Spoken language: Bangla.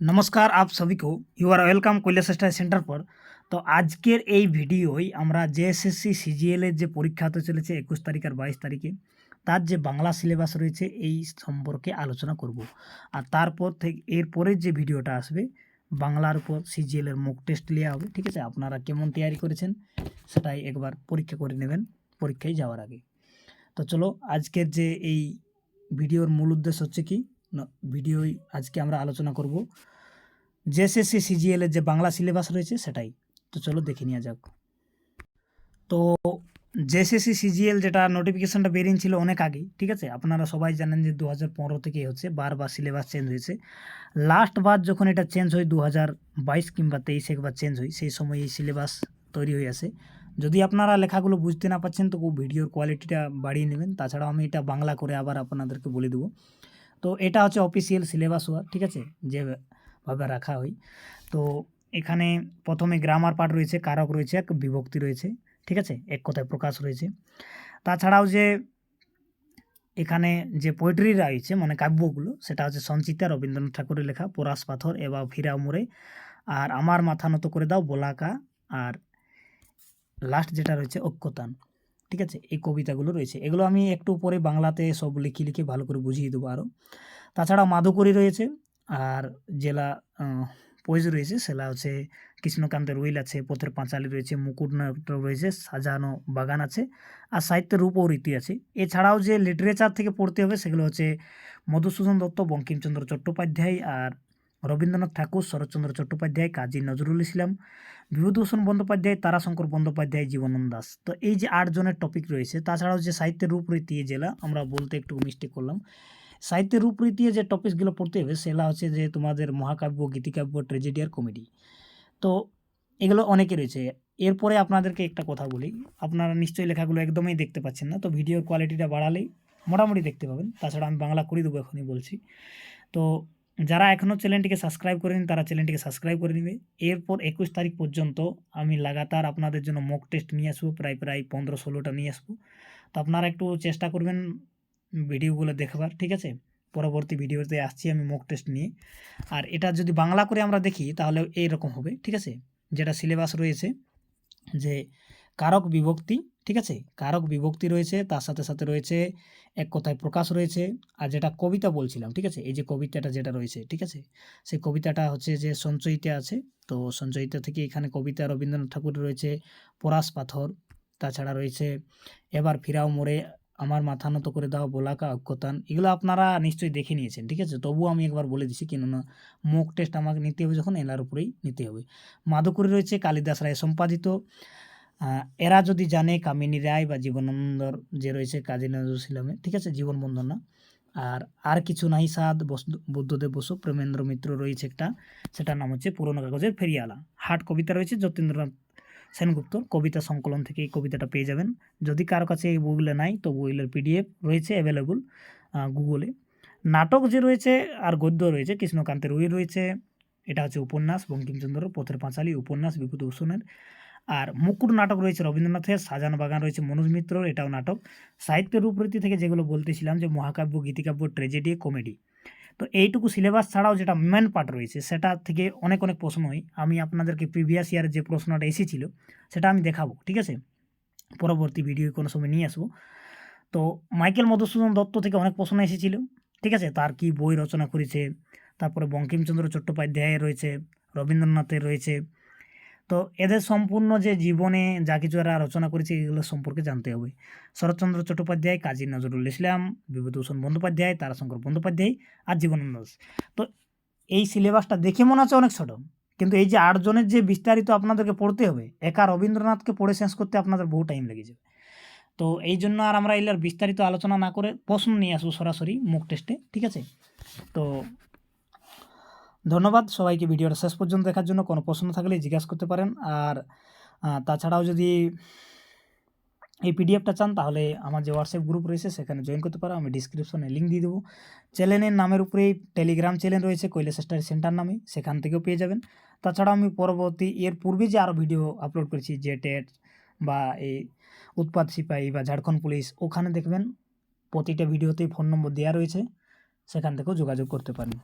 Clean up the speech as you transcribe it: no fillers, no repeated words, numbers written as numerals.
नमस्कार आप सभी को you are welcome Kailash study centre पर। তো আজকের এই ভিডিওয় আমরা জেএসএসসি সিজিএল এর যে পরীক্ষা হতে চলেছে 21 তারিখ আর 22 তারিখে তার যে বাংলা সিলেবাস রয়েছে এই সম্পর্কে আলোচনা করব। আর তারপর থেকে এরপরের যে ভিডিওটা আসবে বাংলার উপর সিজিএল এর মক টেস্ট নেওয়া হবে। ঠিক আছে, আপনারা কেমন তৈরি করেছেন সেটাই একবার পরীক্ষা করে নেবেন পরীক্ষায় যাওয়ার আগে। তো চলো আজকের যে এই ভিডিওর মূল উদ্দেশ্য হচ্ছে কি ভিডিওয় আজকে আমরা আলোচনা করব জেএসএসসি সিজিএল এর যে বাংলা সিলেবাস রয়েছে সেটাই। তো চলো দেখে নেওয়া যাক। তো জেএসএসসি সিজিএল যেটা নোটিফিকেশনটা বেরিয়েছিল অনেক আগেই, ঠিক আছে, আপনারা সবাই জানেন যে 2015 থেকেই হচ্ছে, বারবার সিলেবাস চেঞ্জ হয়েছে। লাস্ট বার যখন এটা চেঞ্জ হয় 2022 কিংবা 23 একবার চেঞ্জ হয়, সেই সময় এই সিলেবাস তৈরি হয়ে আসে। যদি আপনারা লেখাগুলো বুঝতে না পারছেন তো ভিডিওর কোয়ালিটিটা বাড়িয়ে নেবেন, তাছাড়াও আমি এটা বাংলা করে আবার আপনাদেরকে বলে দেবো। তো এটা হচ্ছে অফিসিয়াল সিলেবাস হওয়া, ঠিক আছে, যেভাবে রাখা হয়। তো এখানে প্রথমে গ্রামার পার্ট রয়েছে, কারক রয়েছে, এক বিভক্তি রয়েছে, ঠিক আছে, এক কথায় প্রকাশ রয়েছে। তাছাড়াও যে এখানে যে পোয়েট্রি রয়েছে মানে কাব্যগুলো, সেটা হচ্ছে সঞ্চিতা, রবীন্দ্রনাথ ঠাকুরের লেখা, পরাশ পাথর এবার ফিরা মোড়ে, আর আমার মাথা নত করে দাও, বলাকা, আর লাস্ট যেটা রয়েছে ঐক্যতান। ঠিক আছে, এই কবিতাগুলো রয়েছে, এগুলো আমি একটু পরে বাংলাতে সব লিখে ভালো করে বুঝিয়ে দেবো আরও। তাছাড়া মাধুকরী রয়েছে, আর জেলা পোয়েজ রয়েছে সেটা হচ্ছে কৃষ্ণকান্তের উইল আছে, পথের পাঁচালী রয়েছে, মুকুট নাটক রয়েছে, সাজানো বাগান আছে, আর সাহিত্যের রূপ ও রীতি আছে। এছাড়াও যে লিটারেচার থেকে পড়তে হবে সেগুলো হচ্ছে মধুসূদন দত্ত, বঙ্কিমচন্দ্র চট্টোপাধ্যায়, আর রবীন্দ্রনাথ ঠাকুর, শরৎচন্দ্র চট্টোপাধ্যায়, কাজী নজরুল ইসলাম, বিভূতিভূষণ বন্দ্যোপাধ্যায়, তারাশঙ্কর বন্দ্যোপাধ্যায়, জীবনানন্দ দাশ। তো এই যে 8 জনের টপিক রয়েছে। তাছাড়াও যে সাহিত্যের রূপরীতি, জেলা আমরা বলতে একটু মিস্টেক করলাম, সাহিত্যের রূপরীতি যে টপিকসগুলো পড়তে হবে সেগুলো হচ্ছে যে তোমাদের মহাকাব্য, গীতিকাব্য, ট্র্যাজেডি আর কমেডি। তো এগুলো অনেকে রয়েছে। এরপরে আপনাদেরকে একটা কথা বলি, আপনারা নিশ্চয়ই লেখাগুলো একদমই দেখতে পাচ্ছেন না, তো ভিডিওর কোয়ালিটিটা বাড়ালেই মোটামুটি দেখতে পাবেন। তাছাড়া আমি বাংলা করে দেবো এখনই বলছি। তো যারা এখনও চ্যানেলটিকে সাবস্ক্রাইব করেনি তারা চ্যানেলটিকে সাবস্ক্রাইব করে নেবে। এরপর 21 তারিখ পর্যন্ত আমি লাগাতার আপনাদের জন্য মক টেস্ট নিয়ে আসবো, প্রায় 15-16টা নিয়ে আসবো। তো আপনারা একটু চেষ্টা করবেন ভিডিওগুলো দেখবার, ঠিক আছে। পরবর্তী ভিডিওতে আসছি আমি মক টেস্ট নিয়ে। আর এটা যদি বাংলা করে আমরা দেখি তাহলে এইরকম হবে, ঠিক আছে। যেটা সিলেবাস রয়েছে যে কারক বিভক্তি, ঠিক আছে, কারক বিভক্তি রয়েছে, তার সাথে সাথে রয়েছে এক কথায় প্রকাশ রয়েছে, আর যেটা কবিতা বলছিলাম, ঠিক আছে, এই যে কবিতাটা যেটা রয়েছে, ঠিক আছে, সেই কবিতাটা হচ্ছে যে সঞ্চয়িতা আছে। তো সঞ্চয়িতা থেকে এখানে কবিতা রবীন্দ্রনাথ ঠাকুর রয়েছে, পরাশ পাথর, তাছাড়া রয়েছে এবার ফিরাও মোড়ে, আমার মাথা নত করে দাও, বলাকা, ঐক্যতান। এগুলো আপনারা নিশ্চয়ই দেখে নিয়েছেন, ঠিক আছে, তবুও আমি একবার বলে দিচ্ছি, কেননা মক টেস্ট আমাকে নিতে হবে যখন এলার উপরেই নিতে হবে। মাধুকরী রয়েছে, কালিদাস রায় সম্পাদিত, এরা যদি জানে, কামিনী রায় বা জীবনানন্দর যে রয়েছে কাজী নজরুল ইসলামের, ঠিক আছে, জীবন বন্দনা। আর কিছু নাই সাদ, বুদ্ধদেব বসু, প্রেমেন্দ্র মিত্র রয়েছে একটা, সেটার নাম হচ্ছে পুরনো কাগজের ফেরিয়ালা। হাট কবিতা রয়েছে যতীন্দ্রনাথ সেনগুপ্তর কবিতা সংকলন থেকে এই কবিতাটা পেয়ে যাবেন। যদি কারো কাছে এই বইগুলো নাই তো বইগুলোর পিডিএফ রয়েছে অ্যাভেলেবল গুগলে। নাটক যে রয়েছে আর গদ্য রয়েছে, কৃষ্ণকান্তের উইল রয়েছে, এটা হচ্ছে উপন্যাস, বঙ্কিমচন্দ্র পথের পাঁচালী উপন্যাস বিভূতিভূষণের। আর মুকুট নাটক রয়েছে রবীন্দ্রনাথের, সাজানো বাগান রয়েছে মনোজ মিত্রর, এটাও নাটক। সাহিত্যের রূপরীতি থেকে যেগুলো বলতেছিলাম যে মহাকাব্য, গীতিকাব্য, ট্র্যাজেডি, কমেডি। তো এইটুকু সিলেবাস ছাড়াও যেটা মেন পার্ট রয়েছে সেটা থেকে অনেক প্রশ্ন হয়। আমি আপনাদেরকে প্রিভিয়াস ইয়ার যে প্রশ্নটা এসেছিল সেটা আমি দেখাবো, ঠিক আছে, পরবর্তী ভিডিও কোনো সময় নিয়ে আসবো। তো মাইকেল মধুসূদন দত্ত থেকে অনেক প্রশ্ন এসেছিল, ঠিক আছে, তার কি বই রচনা করেছে, তারপরে বঙ্কিমচন্দ্র চট্টোপাধ্যায়ের রয়েছে, রবীন্দ্রনাথের রয়েছে। তো এদের সম্পূর্ণ যে জীবনে যা কিছু এরা রচনা করেছে এগুলো সম্পর্কে জানতে হবে। শরৎচন্দ্র চট্টোপাধ্যায়, কাজী নজরুল ইসলাম, বিভূতিভূষণ বন্দ্যোপাধ্যায়, তারাশঙ্কর বন্দ্যোপাধ্যায়, আর জীবনানন্দ দাশ। তো এই সিলেবাসটা দেখে মনে হচ্ছে অনেক ছোট, কিন্তু এই যে 8 জনের যে বিস্তারিত আপনাদেরকে পড়তে হবে, একা রবীন্দ্রনাথকে পড়ে শেষ করতে আপনাদের বহু টাইম লেগে যাবে। তো এই জন্য আর আমরা এগুলোর বিস্তারিত আলোচনা না করে প্রশ্ন নিয়ে আসবো সরাসরি মুক টেস্টে, ঠিক আছে। তো ধন্যবাদ সবাইকে ভিডিওটা শেষ পর্যন্ত দেখার জন্য। কোনো প্রশ্ন থাকলে জিজ্ঞাসা করতে পারেন। আর তাছাড়াও যদি এই পিডিএফটা চান তাহলে আমার যে হোয়াটসঅ্যাপ গ্রুপ রয়েছে সেখানে জয়েন করতে পারো, আমি ডিসক্রিপশনে লিঙ্ক দিয়ে দেবো। চ্যানেলের নামের উপরেই টেলিগ্রাম চ্যানেল রয়েছে কৈলাস স্টাডি সেন্টার নামে, সেখান থেকেও পেয়ে যাবেন। তাছাড়াও আমি পরবর্তী এর পূর্বে যে আরও ভিডিও আপলোড করেছি, যে টেট বা এই উৎপাত সিপাহী বা ঝাড়খণ্ড পুলিশ, ওখানে দেখবেন প্রতিটা ভিডিওতেই ফোন নম্বর দেওয়া রয়েছে, সেখান থেকেও যোগাযোগ করতে পারেন।